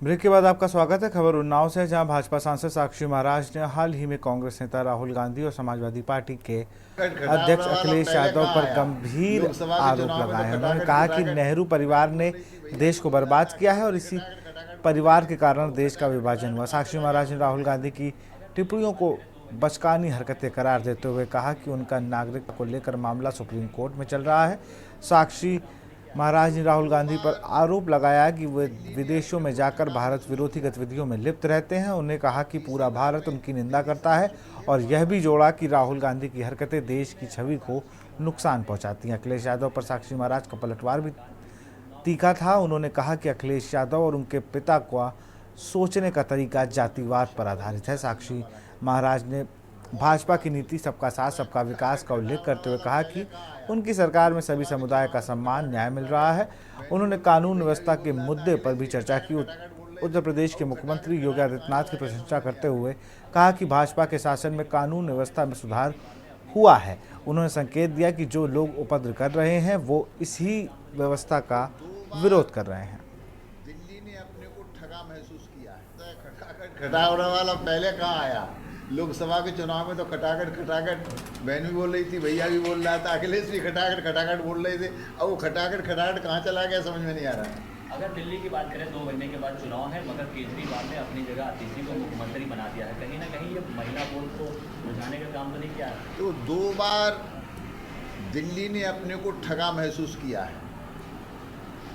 Break के बाद आपका स्वागत है। खबर उन्नाव से, जहां भाजपा सांसद साक्षी महाराज ने हाल ही में कांग्रेस नेता राहुल गांधी और समाजवादी पार्टी के अध्यक्ष खटाखटा वाला अखिलेश पहले यादव कहाँ पर आया? गंभीर लोकसभा के आरोप चुनाव में तो लगाए हैं। उन्होंने खटाखट कहा कि खटाखट नेहरू परिवार बोल ने रही थी भैया देश जी, को बर्बाद खटाखट किया है और इसी खटाखट खटाखट बोल रही परिवार थी। के कारण अब देश का खटाखट विभाजन हुआ। खटाखट साक्षी खटाखट महाराज ने राहुल गांधी की टिप्पणियों को बचकानी हरकतें करार देते हुए कहा कि उनका नागरिकता को लेकर मामला सुप्रीम कोर्ट में चल रहा है। साक्षी महाराज ने राहुल गांधी पर आरोप लगाया कि वे विदेशों में जाकर भारत विरोधी गतिविधियों में लिप्त रहते हैं। उन्होंने कहा कि पूरा भारत उनकी निंदा करता है और यह भी जोड़ा कि राहुल गांधी की हरकतें देश की छवि को नुकसान पहुंचाती हैं। अखिलेश यादव पर साक्षी महाराज का पलटवार भी तीखा था। उन्होंने कहा कि अखिलेश यादव और उनके पिता का सोचने का तरीका जातिवाद पर आधारित है। साक्षी महाराज ने भाजपा की नीति सबका साथ सबका विकास का उल्लेख करते हुए कहा कि उनकी सरकार में सभी समुदाय का सम्मान न्याय मिल रहा है। उन्होंने कानून व्यवस्था के मुद्दे पर भी चर्चा की। उत्तर प्रदेश के मुख्यमंत्री योगी आदित्यनाथ की प्रशंसा करते हुए कहा कि भाजपा के शासन में कानून व्यवस्था में सुधार हुआ है। उन्होंने संकेत दिया कि जो लोग उपद्रव कर रहे हैं वो इसी व्यवस्था का विरोध कर रहे हैं। दिल्ली ने अपने को ठगा महसूस किया है। खटाखट खटाखट वाला पहले कहाँ आया? लोकसभा के चुनाव में तो खटाखट खटाखट बहन भी बोल रही थी, भैया भी बोल रहा था, अखिलेश भी खटाखट खटाखट बोल रहे थे। अब वो खटाखट खटाखट कहाँ चला गया समझ में नहीं आ रहा। अगर दिल्ली की बात करें 2 महीने के बाद चुनाव है, मगर केजरीवाल ने अपनी जगह अतिशी को मुख्यमंत्री बना दिया है। कहीं ना कहीं ये महिला वोट को बुझाने का काम तो नहीं किया है? तो 2 बार दिल्ली ने अपने को ठगा महसूस किया है।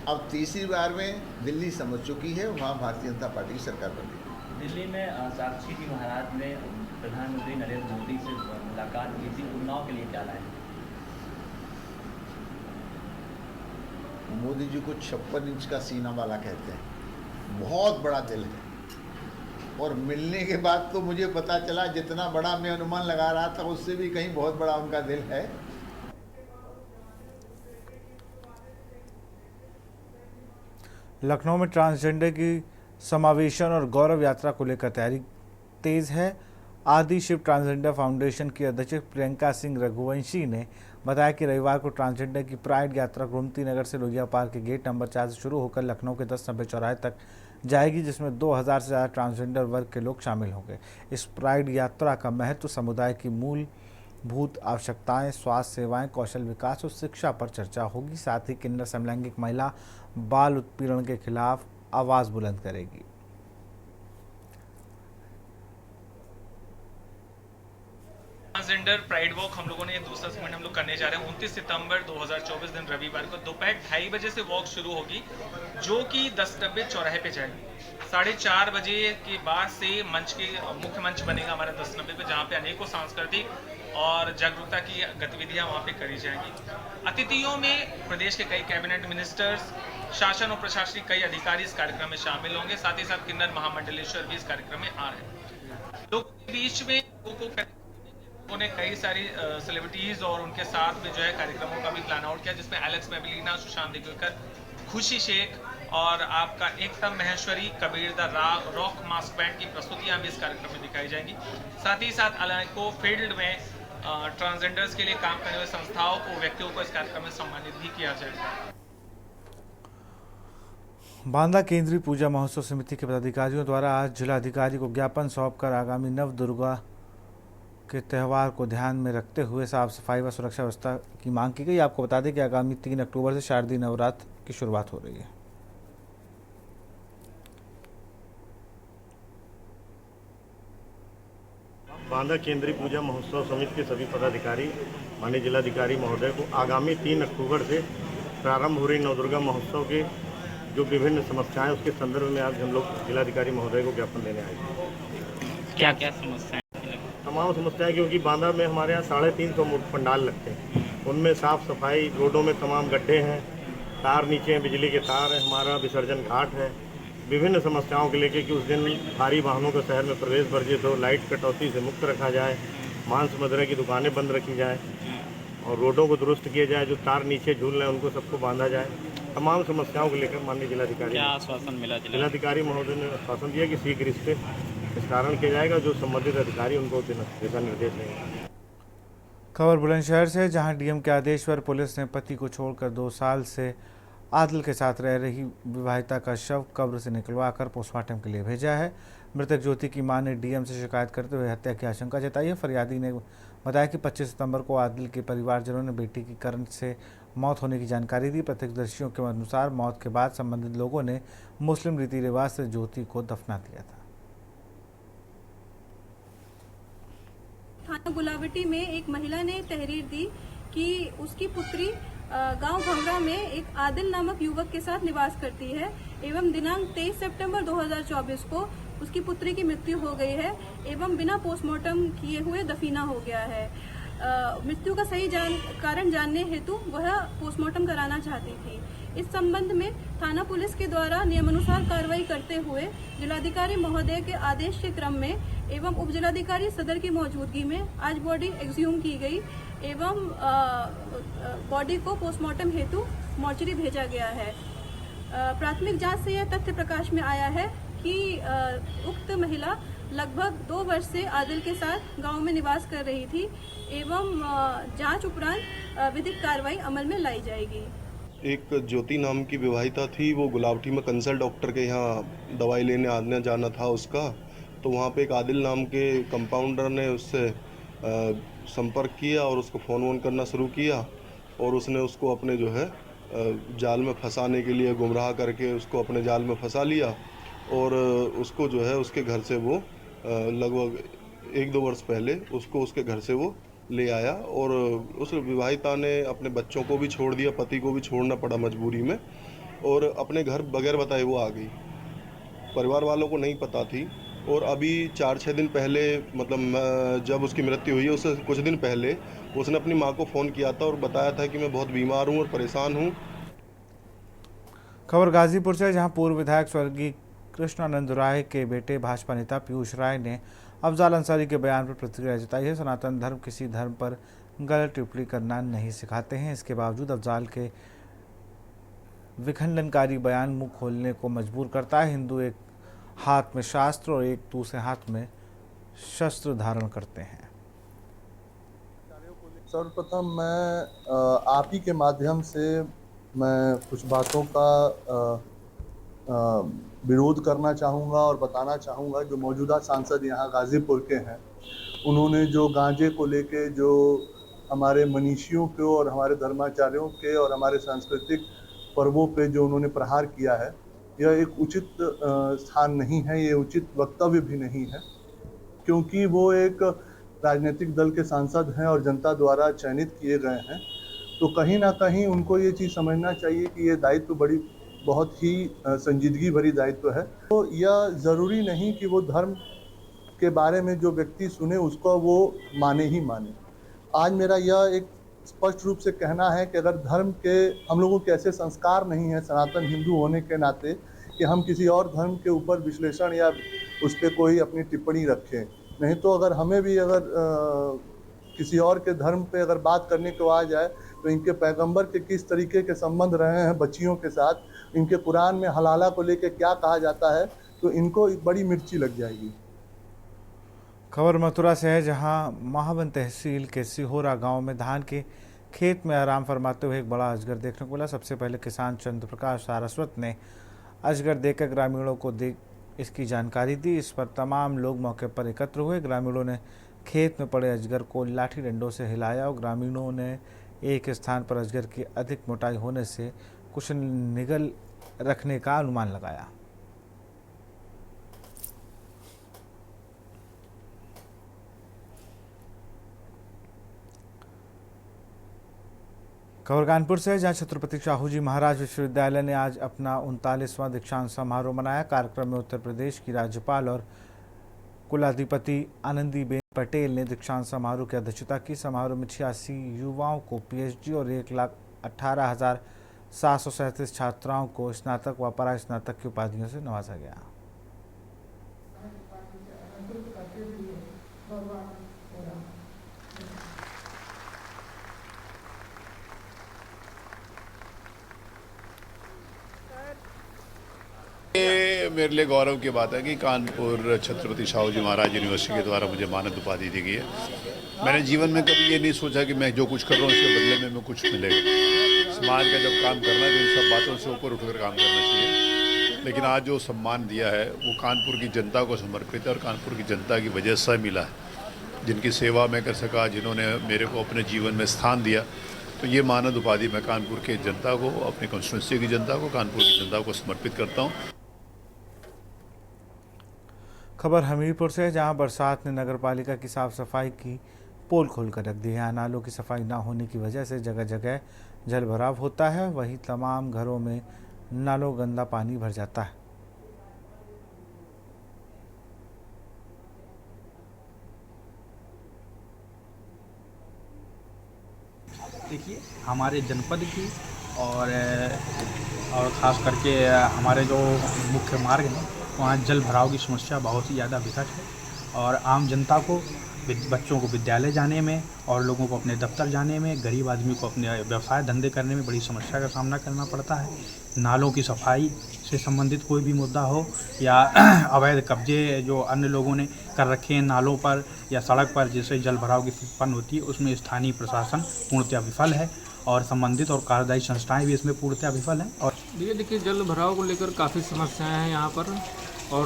अब तीसरी बार में दिल्ली समझ चुकी है, वहाँ भारतीय जनता पार्टी की सरकार बनी। दिल्ली में साक्षी जी महाराज ने प्रधानमंत्री नरेंद्र मोदी से मुलाकात की थी। उन्नाव के लिए क्या लाए? मोदी जी को 56 इंच का सीना वाला कहते हैं, बहुत बड़ा दिल है। और मिलने के बाद तो मुझे पता चला जितना बड़ा मैं अनुमान लगा रहा था उससे भी कहीं बहुत बड़ा उनका दिल है। लखनऊ में ट्रांसजेंडर की समावेशन और गौरव यात्रा को लेकर तैयारी तेज है। आदि शिव ट्रांसजेंडर फाउंडेशन की अध्यक्ष प्रियंका सिंह रघुवंशी ने बताया कि रविवार को ट्रांसजेंडर की प्राइड यात्रा गोमती नगर से लोहिया पार्क के गेट नंबर 4 से शुरू होकर लखनऊ के 10 नंबर चौराहे तक जाएगी, जिसमें 2000 से ज़्यादा ट्रांसजेंडर वर्ग के लोग शामिल होंगे। इस प्राइड यात्रा का महत्व समुदाय की मूलभूत आवश्यकताएं, स्वास्थ्य सेवाएं, कौशल विकास और शिक्षा पर चर्चा होगी। साथ ही किन्नर समलैंगिक महिला बाल उत्पीड़न के खिलाफ आवाज़ बुलंद करेगी। ट्रांसजेंडर प्राइड वॉक हम लोगों ने ये दूसरा सेगमेंट हम लोग करने जा रहे हैं। 29 सितंबर 2024 दिन रविवार को दोपहर 2:30 बजे से वॉक शुरू होगी, जो कि 10 नंबर चौराहे पे जाएगी। 4:30 बजे के बाद से मंच के मुख्य मंच बनेगा हमारा 10 नंबर पे, जहाँ पे अनेकों सांस्कृतिक और जागरूकता की गतिविधियां वहाँ पे करी जाएंगी। अतिथियों में प्रदेश के कई कैबिनेट मिनिस्टर्स, शासन और प्रशासनिक कई अधिकारी इस कार्यक्रम में शामिल होंगे। साथ ही साथ किन्नर महामंडलेश्वर भी इस कार्यक्रम में आ रहे हैं। लोगों के बीच में उन्होंने कई सारी सेलिब्रिटीज और उनके साथ में जो है कार्यक्रमों का भी प्लान आउट किया, जिसमें एलेक्स मेबलिना, सुशांत दिगवेकर, खुशी शेख और आपका Ekta Maheshwari, Kabir the rock mask band की प्रस्तुतियां भी इस कार्यक्रम में दिखाई जाएंगी। साथ ही साथ अलाइको फील्ड में ट्रांसजेंडर्स के लिए काम करने वाली संस्थाओं को, व्यक्तियों को इस कार्यक्रम में सम्मानित भी किया जाएगा। बांदा केंद्रीय पूजा महोत्सव समिति के पदाधिकारियों द्वारा आज जिलाधिकारी को ज्ञापन सौंपकर आगामी नव दुर्गा के त्यौहार को ध्यान में रखते हुए साफ सफाई व सुरक्षा व्यवस्था की मांग की गई। आपको बता दें कि आगामी 3 अक्टूबर से शारदीय नवरात्र की शुरुआत हो रही है। बांदा केंद्रीय पूजा महोत्सव समिति के सभी पदाधिकारी माननीय जिलाधिकारी महोदय को आगामी 3 अक्टूबर से प्रारंभ हो रही नवदुर्गा महोत्सव के जो विभिन्न समस्याएं उसके संदर्भ में आज हम लोग जिलाधिकारी महोदय को ज्ञापन देने आए हैं। क्या क्या समस्याएं? तमाम समस्याएं, क्योंकि बांदा में हमारे यहाँ 350 पंडाल लगते हैं, उनमें साफ सफाई, रोडों में तमाम गड्ढे हैं, तार नीचे हैं, बिजली के तार है, हमारा विसर्जन घाट है। विभिन्न समस्याओं के लेके कि उस दिन भारी वाहनों का शहर में प्रवेश वर्जित हो, लाइट कटौती से मुक्त रखा जाए, मांस मदिरा की दुकानें बंद रखी जाए और रोडों को दुरुस्त किया जाए, जो तार नीचे झूल रहे हैं उनको सबको बांधा जाए। तमाम समस्याओं को लेकर माननीय जिलाधिकारी क्या आश्वासन मिला? जिलाधिकारी महोदय ने आश्वासन दिया कि शीघ्र इस पे निस्तारण किया जाएगा, जो संबंधित अधिकारी उनको दिशा निर्देश देंगे। खबर बुलंदशहर से, जहां डीएम के आदेश पर पुलिस ने पति को छोड़कर 2 साल से आदिल के साथ रह रही विवाहिता का शव कब्र से निकलवाकर पोस्टमार्टम के लिए भेजा है। मृतक ज्योति की मां ने डीएम से शिकायत करते हुए हत्या की आशंका जताई है। फरियादी ने बताया कि 25 सितंबर को आदिल के परिवारजनों ने बेटी की करंट से मौत होने की जानकारी दी। प्रत्यक्षदर्शियों के अनुसार मौत के बाद संबंधित लोगों ने मुस्लिम रीति रिवाज से ज्योति को दफना दिया था। थाना गुलावटी में एक महिला ने तहरीर दी कि उसकी पुत्री गांव भंगरा में एक आदिल नामक युवक के साथ निवास करती है एवं दिनांक 23 सितंबर 2024 को उसकी पुत्री की मृत्यु हो गई है एवं बिना पोस्टमार्टम किए हुए दफीना हो गया है। मृत्यु का सही कारण जानने हेतु वह पोस्टमार्टम कराना चाहती थी। इस संबंध में थाना पुलिस के द्वारा नियमानुसार कार्रवाई करते हुए जिलाधिकारी महोदय के आदेश के क्रम में एवं उप जिलाधिकारी सदर की मौजूदगी में आज बॉडी एक्सह्यूम की गई एवं बॉडी को पोस्टमार्टम हेतु मॉर्चरी भेजा गया है। प्राथमिक जांच से यह तथ्य प्रकाश में आया है कि उक्त महिला लगभग 2 वर्ष से आदिल के साथ गांव में निवास कर रही थी एवं जांच उपरांत विधिक कार्रवाई अमल में लाई जाएगी। एक ज्योति नाम की विवाहिता थी, वो गुलावटी में कंसल्ट डॉक्टर के यहाँ दवाई लेने आने जाना था उसका, तो वहाँ पे एक आदिल नाम के कंपाउंडर ने उससे संपर्क किया और उसको फ़ोन वोन करना शुरू किया और उसने उसको अपने जो है जाल में फंसाने के लिए गुमराह करके उसको अपने जाल में फंसा लिया और उसको जो है उसके घर से वो लगभग 1-2 वर्ष पहले उसको उसके घर से वो ले आया और उस विवाहिता ने अपने बच्चों को भी छोड़ दिया, पति को भी छोड़ना पड़ा मजबूरी में और अपने घर बगैर बताए वो आ गई। परिवार वालों को नहीं पता थी और अभी 4-6 दिन पहले मतलब जब उसकी मृत्यु हुई है उससे कुछ दिन पहले उसने अपनी मां को फ़ोन किया था और बताया था कि मैं बहुत बीमार हूं और परेशान हूं। खबर गाजीपुर से, जहां पूर्व विधायक स्वर्गीय कृष्णानंद राय के बेटे भाजपा नेता पीयूष राय ने अफजाल अंसारी के बयान पर प्रतिक्रिया जताई है। सनातन धर्म किसी धर्म पर गलत टिप्पणी करना नहीं सिखाते हैं। इसके बावजूद अफजाल के विखंडनकारी बयान मुंह खोलने को मजबूर करता है। हिंदू एक हाथ में शास्त्र और एक दूसरे हाथ में शस्त्र धारण करते हैं। सर्वप्रथम मैं आप ही के माध्यम से मैं कुछ बातों का विरोध करना चाहूँगा और बताना चाहूँगा। जो मौजूदा सांसद यहाँ गाज़ीपुर के हैं, उन्होंने जो गांजे को लेके जो हमारे मनीषियों को और हमारे धर्माचार्यों के और हमारे सांस्कृतिक पर्वों पे जो उन्होंने प्रहार किया है, यह एक उचित स्थान नहीं है, ये उचित वक्तव्य भी नहीं है, क्योंकि वो एक राजनीतिक दल के सांसद हैं और जनता द्वारा चयनित किए गए हैं। तो कहीं ना कहीं उनको ये चीज़ समझना चाहिए कि ये दायित्व बहुत ही संजीदगी भरी दायित्व है। तो यह ज़रूरी नहीं कि वो धर्म के बारे में जो व्यक्ति सुने उसको वो माने ही माने। आज मेरा यह एक स्पष्ट रूप से कहना है कि अगर धर्म के हम लोगों के ऐसे संस्कार नहीं है सनातन हिंदू होने के नाते कि हम किसी और धर्म के ऊपर विश्लेषण या उस पर कोई अपनी टिप्पणी रखें। नहीं तो अगर हमें भी अगर किसी और के धर्म पे अगर बात करने को आ जाए तो इनके पैगंबर के किस तरीके के संबंध रहे हैं बच्चियों के साथ, इनके कुरान में हलाला को लेके क्या कहा जाता है, तो इनको बड़ी मिर्ची लग जाएगी। खबर मथुरा से है, जहां महावन तहसील के सिहोरा गांव में धान के खेत में आराम फरमाते हुए एक बड़ा अजगर देखने को मिला। सबसे पहले किसान चंद्र प्रकाश सारस्वत ने अजगर देखकर ग्रामीणों को इसकी जानकारी दी। इस पर तमाम लोग मौके पर एकत्र हुए। ग्रामीणों ने खेत में पड़े अजगर को लाठी डंडों से हिलाया और ग्रामीणों ने एक स्थान पर अजगर की अधिक मोटाई होने से कुछ निगल रखने का अनुमान लगाया। खबर कानपुर से, जहां छत्रपति शाहू जी महाराज विश्वविद्यालय ने आज अपना 39वां दीक्षांत समारोह मनाया। कार्यक्रम में उत्तर प्रदेश की राज्यपाल और कुलाधिपति आनंदीबेन पटेल ने दीक्षांत समारोह की अध्यक्षता की। समारोह में 86 युवाओं को पीएचडी और 1,18,737 छात्राओं को स्नातक व परास्नातक की उपाधियों से नवाजा गया। ये मेरे लिए गौरव की बात है कि कानपुर छत्रपति शाहू जी महाराज यूनिवर्सिटी के द्वारा मुझे मानद उपाधि दी गई है। मैंने जीवन में कभी ये नहीं सोचा कि मैं जो कुछ कर रहा हूँ उसके बदले में कुछ मिलेगा। समाज का जब काम करना है तो इन सब बातों से ऊपर उठकर काम करना चाहिए। लेकिन आज जो सम्मान दिया है वो कानपुर की जनता को समर्पित है और कानपुर की जनता की वजह से मिला है, जिनकी सेवा मैं कर सका, जिन्होंने मेरे को अपने जीवन में स्थान दिया। तो ये मानद उपाधि मैं कानपुर के जनता को, अपनी कॉन्स्टिट्यूंसी की जनता को, कानपुर की जनता को समर्पित करता हूँ। खबर हमीरपुर से, जहां बरसात ने नगर पालिका की साफ सफाई की पोल खोलकर रख दी है। नालों की सफाई न होने की वजह से जगह जगह जल भराव होता है, वहीं तमाम घरों में नालों गंदा पानी भर जाता है। देखिए, हमारे जनपद की और ख़ास करके हमारे जो मुख्य मार्ग हैं वहाँ जल भराव की समस्या बहुत ही ज़्यादा विकट है और आम जनता को, बच्चों को विद्यालय जाने में और लोगों को अपने दफ्तर जाने में, गरीब आदमी को अपने व्यवसाय धंधे करने में बड़ी समस्या का सामना करना पड़ता है। नालों की सफाई से संबंधित कोई भी मुद्दा हो या अवैध कब्जे जो अन्य लोगों ने कर रखे हैं नालों पर या सड़क पर, जिससे जल भराव की उत्पन्न होती है, उसमें स्थानीय प्रशासन पूर्णतः विफल है और संबंधित और कार्यदायी संस्थाएं भी इसमें पूर्णतः विफल हैं। और देखिए जल भराव को लेकर काफ़ी समस्याएं हैं यहाँ पर और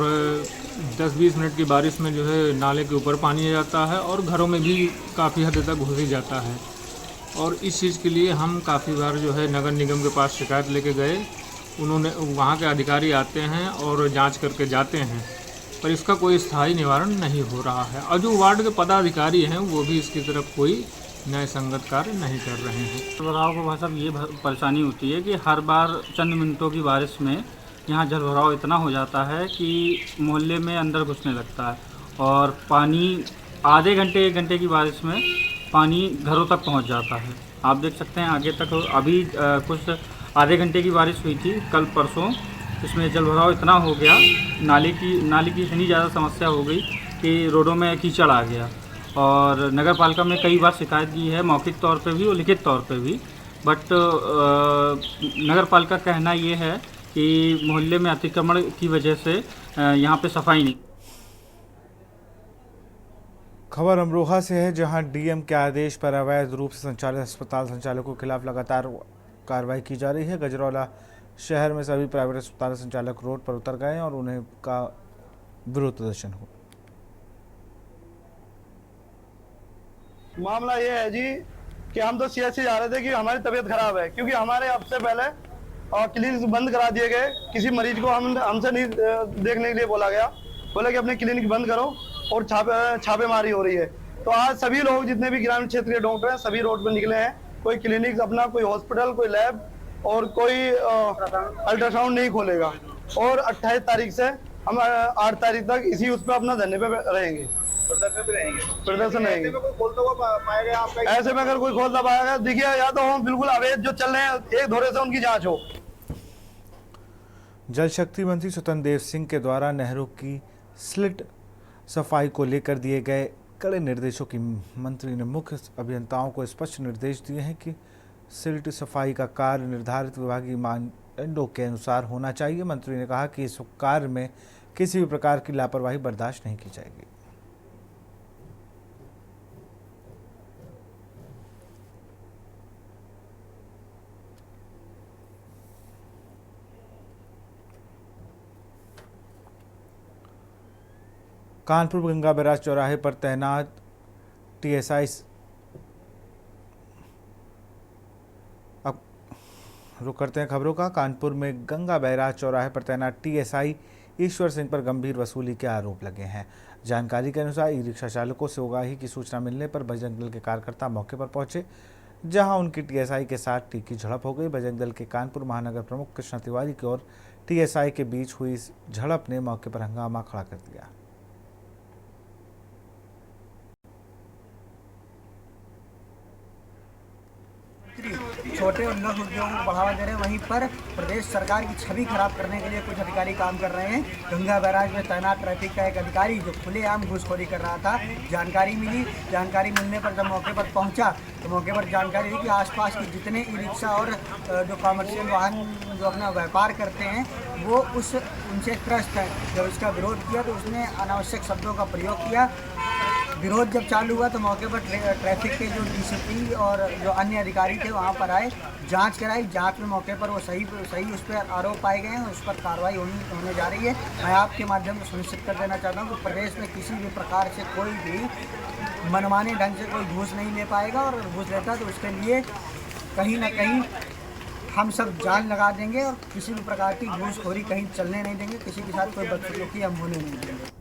10-20 मिनट की बारिश में जो है नाले के ऊपर पानी आ जाता है और घरों में भी काफ़ी हद तक घुस ही जाता है। और इस चीज़ के लिए हम काफ़ी बार जो है नगर निगम के पास शिकायत लेके गए, उन्होंने, वहाँ के अधिकारी आते हैं और जांच करके जाते हैं, पर इसका कोई स्थायी निवारण नहीं हो रहा है और जो वार्ड के पदाधिकारी हैं वो भी इसकी तरफ कोई न्याय संगत कार्य नहीं कर रहे हैं। जल भराव को भाई ये परेशानी होती है कि हर बार चंद मिनटों की बारिश में यहाँ जल भराव इतना हो जाता है कि मोहल्ले में अंदर घुसने लगता है और पानी आधे घंटे 1 घंटे की बारिश में पानी घरों तक पहुँच जाता है। आप देख सकते हैं आगे तक अभी कुछ आधे घंटे की बारिश हुई थी कल परसों, इसमें जल भराव इतना हो गया, नाली की इतनी ज़्यादा समस्या हो गई कि रोडों में कीचड़ आ गया। और नगर पालिका में कई बार शिकायत की है, मौखिक तौर पे भी और लिखित तौर पे भी, बट नगर पालिका का कहना ये है कि मोहल्ले में अतिक्रमण की वजह से यहाँ पे सफाई नहीं। खबर अमरोहा से है, जहां डीएम के आदेश पर अवैध रूप से संचालित अस्पताल संचालकों के खिलाफ लगातार कार्रवाई की जा रही है। गजरौला शहर में सभी प्राइवेट अस्पताल संचालक रोड पर उतर गए और उन्हें का विरोध प्रदर्शन हुआ। मामला ये है जी कि हम तो सीएचसी जा रहे थे कि हमारी तबीयत खराब है, क्योंकि हमारे हफ्ते पहले क्लिनिक बंद करा दिए गए। किसी मरीज को हमसे नहीं देखने के लिए बोला गया, बोला कि अपने क्लिनिक बंद करो और छापेमारी हो रही है। तो आज सभी लोग जितने भी ग्रामीण क्षेत्र के डॉक्टर हैं सभी रोड पर निकले हैं। कोई क्लिनिक अपना, कोई हॉस्पिटल, कोई लैब और कोई अल्ट्रासाउंड नहीं खोलेगा। और 28 तारीख से हम 8 तारीख तक इसी उस पर अपना धरने पे रहेंगे, प्रदर्शन रहेंगे। ऐसे में अगर कोई खोलता पाएगा, देखिए या तो हम बिल्कुल अवैध जो चल रहे हैं एक धोरे से उनकी जांच हो। जल शक्ति मंत्री स्वतंत्र देव सिंह के द्वारा नहरों की स्लिट सफाई को लेकर दिए गए कड़े निर्देशों की मंत्री ने मुख्य अभियंताओं को स्पष्ट निर्देश दिए हैं कि स्लिट सफाई का कार्य निर्धारित विभागीय मानदंडों के अनुसार होना चाहिए। मंत्री ने कहा कि इस कार्य में किसी भी प्रकार की लापरवाही बर्दाश्त नहीं की जाएगी। कानपुर गंगा बैराज चौराहे पर तैनात टीएसआई अब रुक करते हैं खबरों का। कानपुर में गंगा बैराज चौराहे पर तैनात टीएसआई ईश्वर सिंह पर गंभीर वसूली के आरोप लगे हैं। जानकारी के अनुसार ई रिक्शा चालकों से उगाही की सूचना मिलने पर बजरंग दल के कार्यकर्ता मौके पर पहुंचे, जहां उनकी टीएसआई के साथ तीखी झड़प हो गई। बजरंग दल के कानपुर महानगर प्रमुख कृष्णा तिवारी की और टीएसआई के बीच हुई इस झड़प ने मौके पर हंगामा खड़ा कर दिया। छोटे और लघु उद्योगों को बढ़ावा दे रहे हैं, वहीं पर प्रदेश सरकार की छवि खराब करने के लिए कुछ अधिकारी काम कर रहे हैं। गंगा बैराज में तैनात ट्रैफिक का एक अधिकारी जो खुलेआम घूसखोरी कर रहा था, जानकारी मिलने पर जब मौके पर पहुंचा तो मौके पर जानकारी हुई कि आसपास के जितने ई रिक्शा और जो कॉमर्शियल वाहन जो अपना व्यापार करते हैं वो उनसे त्रस्त है। जब इसका विरोध किया तो उसने अनावश्यक शब्दों का प्रयोग किया। विरोध जब चालू हुआ तो मौके पर ट्रैफिक के जो डीसीपी और जो अन्य अधिकारी थे वहाँ पर आए, जांच कराई। जांच में मौके पर वो सही उस पर आरोप पाए गए हैं, उस पर कार्रवाई होने जा रही है। मैं आपके माध्यम से सुनिश्चित कर देना चाहता हूँ कि प्रदेश में किसी भी प्रकार से कोई भी मनमाने ढंग से कोई घूस नहीं ले पाएगा, और घूस लेता तो उसके लिए कहीं ना कहीं हम सब जान लगा देंगे और किसी भी प्रकार की घूसखोरी कहीं चलने नहीं देंगे, किसी के साथ कोई बदसलूकी हम होने नहीं देंगे।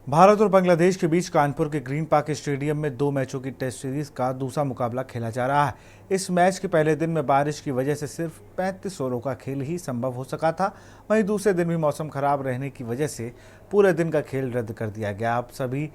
भारत और बांग्लादेश के बीच कानपुर के ग्रीन पार्क स्टेडियम में 2 मैचों की टेस्ट सीरीज का दूसरा मुकाबला खेला जा रहा है। इस मैच के पहले दिन में बारिश की वजह से सिर्फ 35 ओवरों का खेल ही संभव हो सका था। वहीं दूसरे दिन भी मौसम खराब रहने की वजह से पूरे दिन का खेल रद्द कर दिया गया। अब सभी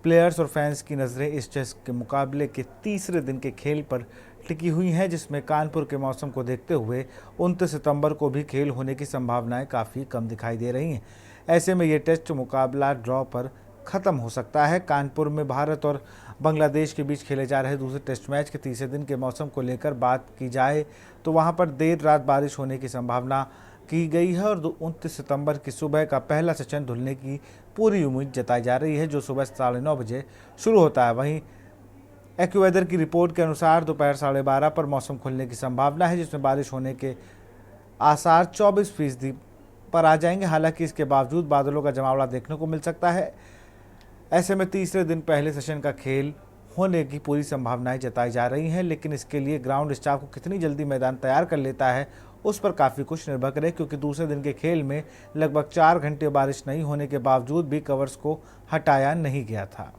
प्लेयर्स और फैंस की नज़रें इस टेस्ट के मुकाबले के तीसरे दिन के खेल पर टिकी हुई हैं, जिसमें कानपुर के मौसम को देखते हुए 29 सितंबर को भी खेल होने की संभावनाएं काफ़ी कम दिखाई दे रही हैं। ऐसे में ये टेस्ट मुकाबला ड्रॉ पर ख़त्म हो सकता है। कानपुर में भारत और बांग्लादेश के बीच खेले जा रहे दूसरे टेस्ट मैच के तीसरे दिन के मौसम को लेकर बात की जाए तो वहां पर देर रात बारिश होने की संभावना की गई है और 29 सितंबर की सुबह का पहला सेशन धुलने की पूरी उम्मीद जताई जा रही है, जो सुबह 9:30 बजे शुरू होता है। वहीं एक्यूवेदर की रिपोर्ट के अनुसार दोपहर 12:30 पर मौसम खुलने की संभावना है, जिसमें बारिश होने के आसार 24% पर आ जाएंगे। हालांकि इसके बावजूद बादलों का जमावड़ा देखने को मिल सकता है। ऐसे में तीसरे दिन पहले सेशन का खेल होने की पूरी संभावनाएं जताई जा रही हैं, लेकिन इसके लिए ग्राउंड स्टाफ को कितनी जल्दी मैदान तैयार कर लेता है उस पर काफ़ी कुछ निर्भर करे, क्योंकि दूसरे दिन के खेल में लगभग 4 घंटे बारिश नहीं होने के बावजूद भी कवर्स को हटाया नहीं गया था।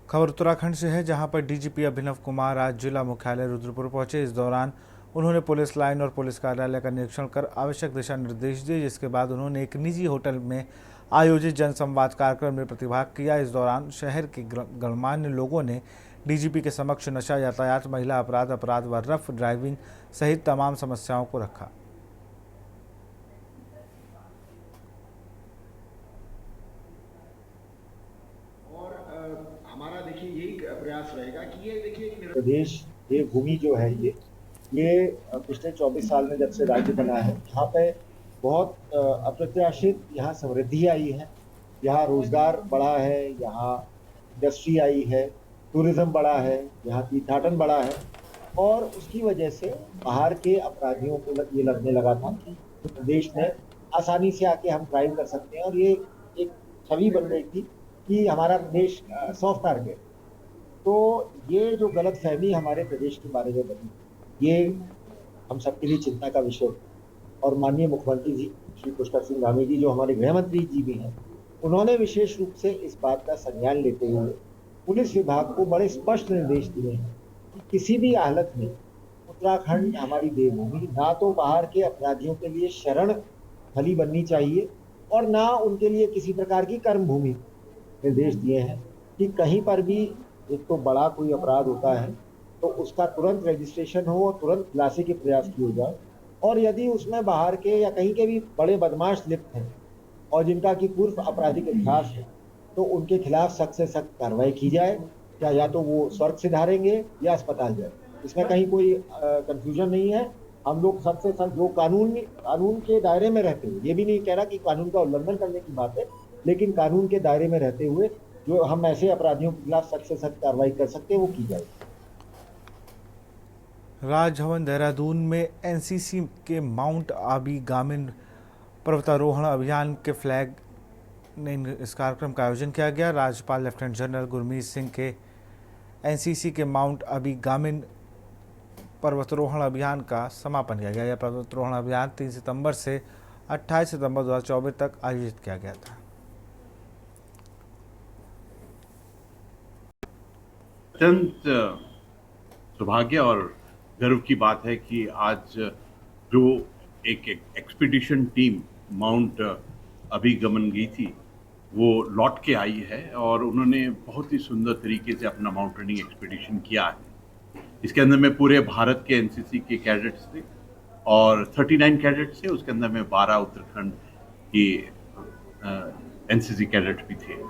खबर उत्तराखंड से है, जहां पर डीजीपी अभिनव कुमार आज जिला मुख्यालय रुद्रपुर पहुंचे। इस दौरान उन्होंने पुलिस लाइन और पुलिस कार्यालय का निरीक्षण कर आवश्यक दिशा निर्देश दिए, जिसके बाद उन्होंने एक निजी होटल में आयोजित जनसंवाद कार्यक्रम में प्रतिभाग किया। इस दौरान शहर के गणमान्य लोगों ने डीजीपी के समक्ष नशा, यातायात, महिला अपराध व रफ ड्राइविंग सहित तमाम समस्याओं को रखा। प्रदेश देवभूमि जो है ये पिछले 24 साल में जब से राज्य बना है, यहाँ पे बहुत अप्रत्याशित यहाँ समृद्धि आई है। यहाँ रोजगार बढ़ा है, यहाँ इंडस्ट्री आई है, टूरिज्म बढ़ा है, यहाँ तीर्थाटन बढ़ा है, और उसकी वजह से बाहर के अपराधियों को ये लगने लगा था कि प्रदेश में आसानी से आके हम क्राइम कर सकते हैं, और ये एक छवि बन रही थी कि हमारा प्रदेश सॉफ्ट टारगेट। तो ये जो गलत फहमी हमारे प्रदेश के बारे में बनी, ये हम सबके लिए चिंता का विषय। और माननीय मुख्यमंत्री जी श्री पुष्कर सिंह धामी जी, जो हमारे गृह मंत्री जी भी हैं, उन्होंने विशेष रूप से इस बात का संज्ञान लेते हुए पुलिस विभाग को बड़े स्पष्ट निर्देश दिए हैं कि किसी भी हालत में उत्तराखंड हमारी देवभूमि ना तो बाहर के अपराधियों के लिए शरण थली बननी चाहिए और ना उनके लिए किसी प्रकार की कर्म भूमि। निर्देश दिए हैं कि कहीं पर भी एक तो बड़ा कोई अपराध होता है तो उसका तुरंत रजिस्ट्रेशन हो और तुरंत खुलासे के प्रयास किए जाए, और यदि उसमें बाहर के या कहीं के भी बड़े बदमाश लिप्त हैं और जिनका कि पूर्व आपराधिक इतिहास है, तो उनके खिलाफ सख्त से सख्त कार्रवाई की जाए। क्या या तो वो स्वर्ग सिधारेंगे या अस्पताल जाए, इसमें कहीं कोई कंफ्यूजन नहीं है। हम लोग सबसे सख्त जो कानून के दायरे में रहते हुए, ये भी नहीं कह रहा कि कानून का उल्लंघन करने की बात है, लेकिन कानून के दायरे में रहते हुए जो हम ऐसे अपराधियों के खिलाफ सख्त से सख्त कार्रवाई कर सकते हैं वो की जाए। राजभवन देहरादून में एनसीसी के माउंट आबी गामिन पर्वतारोहण अभियान के फ्लैग ने इस कार्यक्रम का आयोजन किया गया। राज्यपाल लेफ्टिनेंट जनरल गुरमीत सिंह के एनसीसी के माउंट आबी गामिन पर्वतारोहण अभियान का समापन किया गया। यह पर्वतारोहण अभियान 3 सितंबर से 28 सितंबर 2024 तक आयोजित किया गया था। अत्यंत सौभाग्य और गर्व की बात है कि आज जो एक एक्सपीडिशन टीम माउंट अभिगमन गई थी वो लौट के आई है और उन्होंने बहुत ही सुंदर तरीके से अपना माउंटेनिंग एक्सपीडिशन किया है। इसके अंदर में पूरे भारत के एनसीसी के कैडेट्स थे और 39 कैडेट्स थे, उसके अंदर में 12 उत्तराखंड के एनसीसी कैडेट्स भी थे।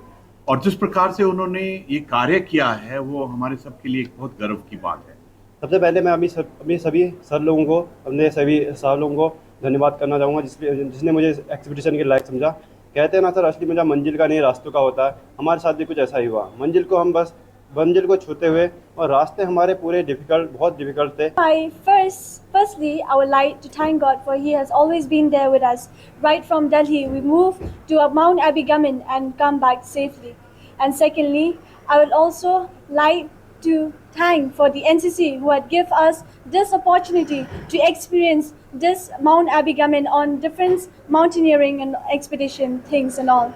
और जिस प्रकार से उन्होंने ये कार्य किया है वो हमारे सबके लिए एक बहुत गर्व की बात है। सबसे पहले मैं अपने सभी सर लोगों को, अपने सभी साहब लोगों को धन्यवाद करना चाहूँगा जिसने मुझे एक्सपीडिशन के लायक समझा। कहते हैं ना सर, असली मजा मंजिल का नहीं रास्तों का होता है। हमारे साथ भी कुछ ऐसा ही हुआ। मंजिल को छूते हुए और रास्ते हमारे पूरे बहुत डिफिकल्ट थे। Firstly, I would like to thank God for He has always been there with us. Right from Delhi, we moved to Mount Abu Ghamin and come back safely. And secondly, I would also like to thank for the NCC who had given us this opportunity to experience this Mount Abu Ghamin on different mountaineering and expedition things and all.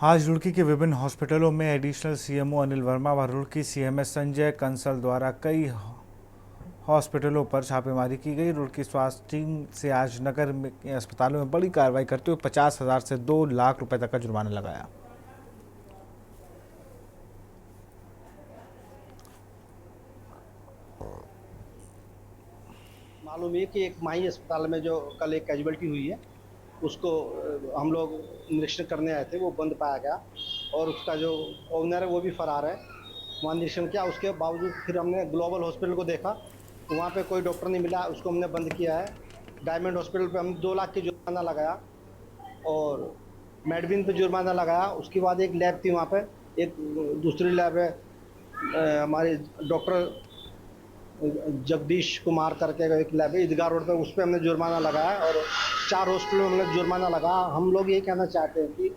आज रुड़की के विभिन्न हॉस्पिटलों में additional CMO Anil Verma व Roorkee CMS Sanjay Kansal द्वारा कई हॉस्पिटलों पर छापेमारी की गई। रुड़की स्वास्थ्य टीम से आज नगर में अस्पतालों में बड़ी कार्रवाई करते हुए 50,000 से 2 लाख रुपए तक का जुर्माना लगाया। मालूम है कि एक माही अस्पताल में जो कल एक कैजुअलिटी हुई है उसको हम लोग निरीक्षण करने आए थे, वो बंद पाया गया और उसका जो ओनर है वो भी फरार है। वहाँ निरीक्षण किया, उसके बावजूद फिर हमने ग्लोबल हॉस्पिटल को देखा, वहाँ पे कोई डॉक्टर नहीं मिला, उसको हमने बंद किया है। डायमंड हॉस्पिटल पे हम 2 लाख की जुर्माना लगाया और मेडविन पे जुर्माना लगाया। उसके बाद एक लैब थी वहाँ पे, एक दूसरी लैब है हमारे डॉक्टर जगदीश कुमार करके एक लैब है ईदगाह रोड पे, उस पर हमने जुर्माना लगाया और 4 हॉस्पिटलों में हमने जुर्माना लगाया। हम लोग ये कहना चाहते हैं कि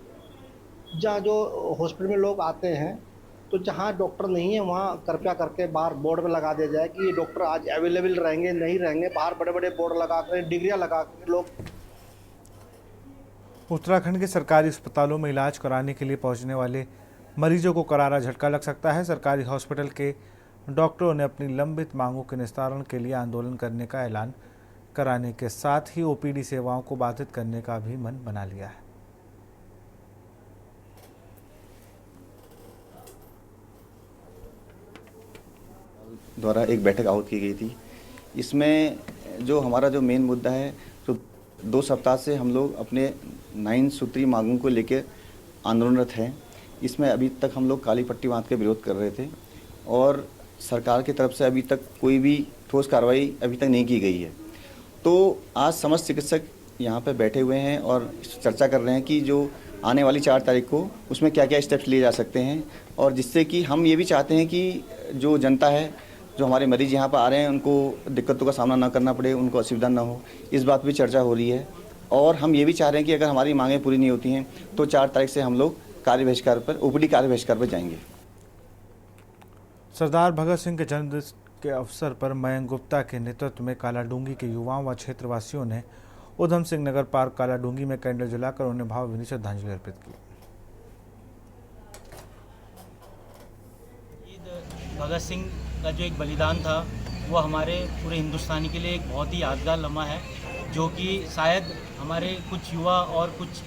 जहाँ जो हॉस्पिटल में लोग आते हैं तो जहाँ डॉक्टर नहीं है वहाँ कृपया करके बाहर बोर्ड पे लगा दिया जाए कि ये डॉक्टर आज अवेलेबल रहेंगे नहीं रहेंगे। बाहर बड़े बड़े बोर्ड लगा कर डिग्रियाँ लगा कर लोग। उत्तराखंड के सरकारी अस्पतालों में इलाज कराने के लिए पहुंचने वाले मरीजों को करारा झटका लग सकता है। सरकारी हॉस्पिटल के डॉक्टरों ने अपनी लंबित मांगों के निस्तारण के लिए आंदोलन करने का ऐलान कराने के साथ ही ओपीडी सेवाओं को बाधित करने का भी मन बना लिया है। द्वारा एक बैठक आहूत की गई थी। इसमें जो हमारा जो मेन मुद्दा है, तो 2 सप्ताह से हम लोग अपने 9 सूत्री मांगों को लेकर आंदोलनरत हैं। इसमें अभी तक हम लोग काली पट्टी बांध के विरोध कर रहे थे और सरकार की तरफ से अभी तक कोई भी ठोस कार्रवाई अभी तक नहीं की गई है। तो आज समस्त चिकित्सक यहाँ पर बैठे हुए हैं और चर्चा कर रहे हैं कि जो आने वाली 4 तारीख को उसमें क्या क्या स्टेप्स लिए जा सकते हैं, और जिससे कि हम ये भी चाहते हैं कि जो जनता है, जो हमारे मरीज़ यहाँ पर आ रहे हैं, उनको दिक्कतों का सामना ना करना पड़े, उनको असुविधा ना हो, इस बात पर चर्चा हो रही है। और हम ये भी चाह रहे हैं कि अगर हमारी मांगें पूरी नहीं होती हैं तो 4 तारीख से हम लोग कार्य बहिष्कार पर, ओपीडी कार्य बहिष्कार पर जाएंगे। सरदार भगत सिंह के जन्मदिन के अवसर पर मयंक गुप्ता के नेतृत्व में कालाडूंगी के युवाओं व क्षेत्रवासियों ने उधम सिंह नगर पार्क कालाडूंगी में कैंडल जलाकर उन्हें भावभीनी श्रद्धांजलि अर्पित की। भगत सिंह का जो एक बलिदान था वो हमारे पूरे हिंदुस्तान के लिए एक बहुत ही यादगार लम्हा है, जो कि शायद हमारे कुछ युवा और कुछ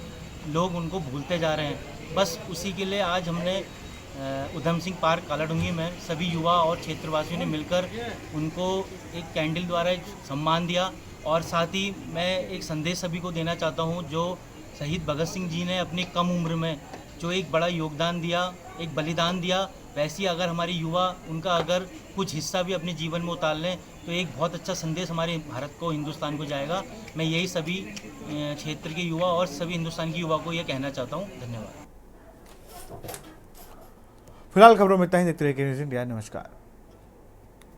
लोग उनको भूलते जा रहे हैं। बस उसी के लिए आज हमने उधम सिंह पार्क कालाडूंगी में सभी युवा और क्षेत्रवासियों ने मिलकर उनको एक कैंडल द्वारा एक सम्मान दिया। और साथ ही मैं एक संदेश सभी को देना चाहता हूं, जो शहीद भगत सिंह जी ने अपनी कम उम्र में जो एक बड़ा योगदान दिया, एक बलिदान दिया, वैसे ही अगर हमारे युवा उनका अगर कुछ हिस्सा भी अपने जीवन में उतार लें तो एक बहुत अच्छा संदेश हमारे भारत को, हिंदुस्तान को जाएगा। मैं यही सभी क्षेत्र के युवा और सभी हिंदुस्तान के युवा को ये कहना चाहता हूँ। धन्यवाद। फिलहाल खबरों में इतना ही। देखते रहिए न्यूज़ इंडिया। नमस्कार।